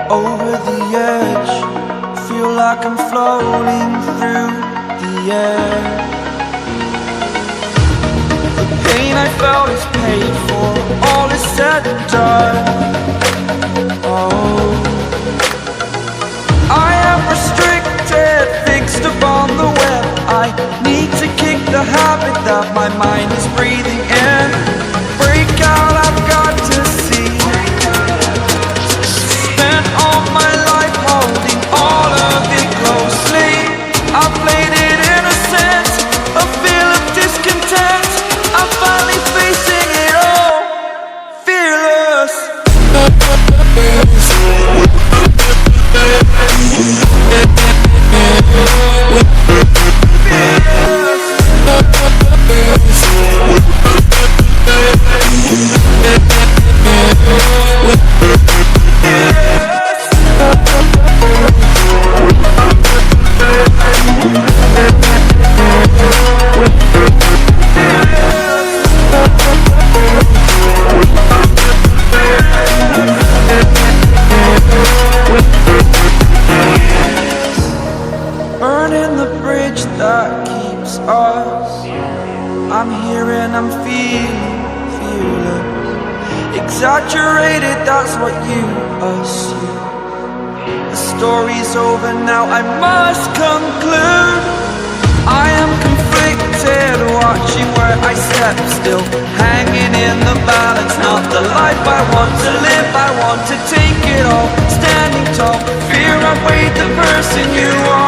over the edge. Feel like I'm floating through the air. The pain I felt is paid for, all is said and done. Oh, I am restricted, fixed upon the web. I need to kick the habit that my mind is breathing in. Break out, I've got to see. Spent all my life holding all of it closely. I played it innocent, a feel of discontent. I'm finally facing it all, fearless. saturated, that's what you assume. The story's over now, I must conclude. I am conflicted, watching where I step still, hanging in the balance, not the life I want to live. I want to take it all, standing tall, fear I've weighed the person you are.